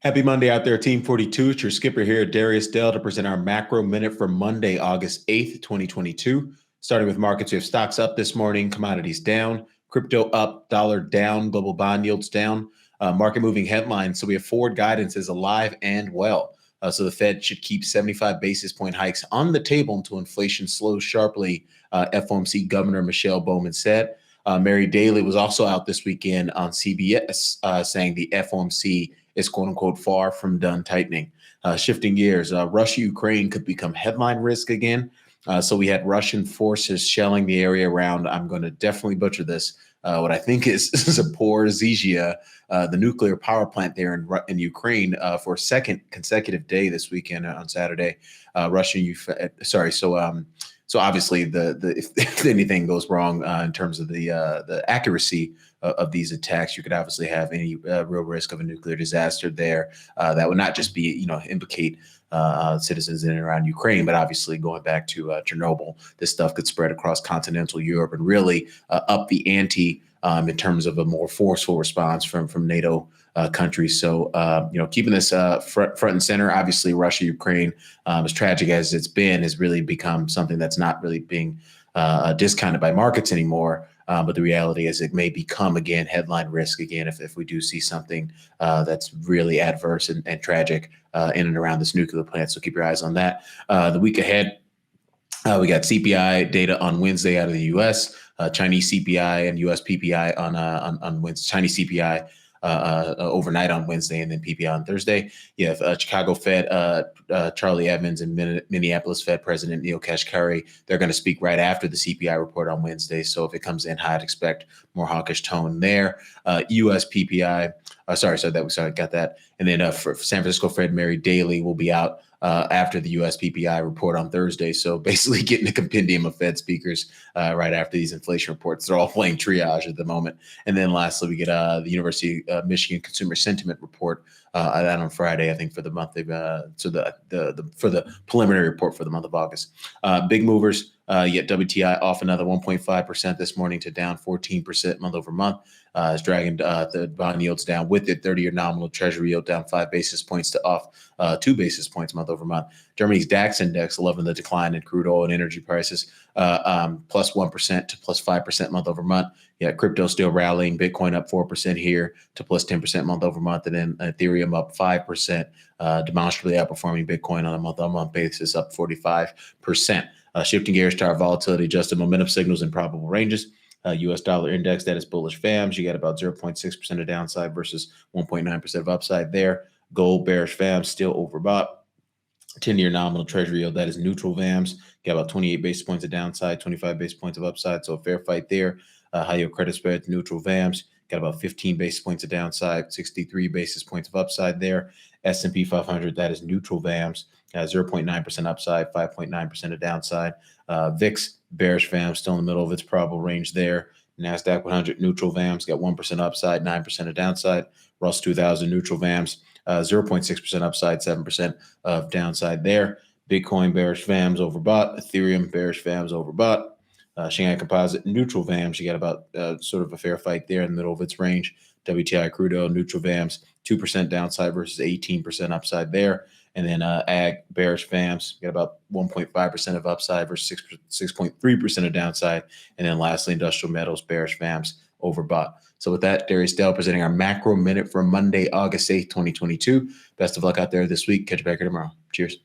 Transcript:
Happy Monday out there, Team 42. It's your skipper here, Darius Dale, to present our macro minute for Monday, August 8th, 2022. Starting with markets, we have stocks up this morning, commodities down, crypto up, dollar down, global bond yields down. Market moving headlines. So we have forward guidance is alive and well. So the Fed should keep 75 basis point hikes on the table until inflation slows sharply, FOMC Governor Michelle Bowman said. Mary Daly was also out this weekend on CBS saying the FOMC is quote unquote far from done tightening. Shifting gears, Russia-Ukraine could become headline risk again. So we had Russian forces shelling the area around, I'm going to definitely butcher this, what I think is Zaporizhzhia, the nuclear power plant there in Ukraine for a second consecutive day this weekend on Saturday. So obviously, if anything goes wrong in terms of the accuracy of these attacks, you could obviously have any real risk of a nuclear disaster there. That would not just be, implicate citizens in and around Ukraine, but obviously going back to Chernobyl, this stuff could spread across continental Europe and really up the ante in terms of a more forceful response from NATO countries. So, keeping this front and center, obviously Russia, Ukraine, as tragic as it's been, has really become something that's not really being discounted by markets anymore. But the reality is it may become, again, headline risk again if we do see something that's really adverse and tragic in and around this nuclear plant. So keep your eyes on that. The week ahead, we got CPI data on Wednesday out of the U.S., Chinese CPI and U.S. PPI on Wednesday, Chinese CPI overnight on Wednesday, and then PPI on Thursday. You have Chicago Fed, Charlie Evans, and Minneapolis Fed President Neil Kashkari. They're going to speak right after the CPI report on Wednesday. So if it comes in high, I'd expect more hawkish tone there. U.S. PPI, got that. And then for San Francisco Fed, Mary Daly will be out after the U.S. PPI report on Thursday. So basically getting a compendium of Fed speakers right after these inflation reports. They're all playing triage at the moment. And then lastly, we get the University of Michigan Consumer Sentiment Report out on Friday, I think, for the month of for the preliminary report for the month of August. Big movers. Yet WTI off another 1.5% this morning to down 14% month over month. Is dragging the bond yields down with it. 30-year nominal Treasury yield down 5 basis points to off 2 basis points month over month. Germany's DAX index, loving the decline in crude oil and energy prices, plus 1% to plus 5% month over month. Yeah, crypto still rallying. Bitcoin up 4% here to plus 10% month over month, and then Ethereum up 5%, demonstrably outperforming Bitcoin on a month-on-month basis, up 45%. Shifting gears to our volatility adjusted momentum signals in probable ranges. U.S. dollar index, that is bullish FAMs. You got about 0.6% of downside versus 1.9% of upside there. Gold bearish FAMs still overbought. 10-year nominal Treasury yield, that is neutral VAMs. Got about 28 basis points of downside, 25 basis points of upside. So a fair fight there. High yield credit spreads, neutral VAMs. Got about 15 basis points of downside, 63 basis points of upside there. S&P 500, that is neutral VAMs. 0.9% upside, 5.9% of downside. VIX, bearish VAMs, still in the middle of its probable range there. NASDAQ 100, neutral VAMs, got 1% upside, 9% of downside. Russell 2000, neutral VAMs, 0.6% upside, 7% of downside there. Bitcoin, bearish VAMs, overbought. Ethereum, bearish VAMs, overbought. Shanghai Composite, neutral VAMs. You got about sort of a fair fight there in the middle of its range. WTI crude oil, neutral VAMs, 2% downside versus 18% upside there. And then ag, bearish VAMs, got about 1.5% of upside versus 6.3% of downside. And then lastly, industrial metals, bearish VAMs, overbought. So with that, Darius Dale presenting our macro minute for Monday, August 8th, 2022. Best of luck out there this week. Catch you back here tomorrow. Cheers.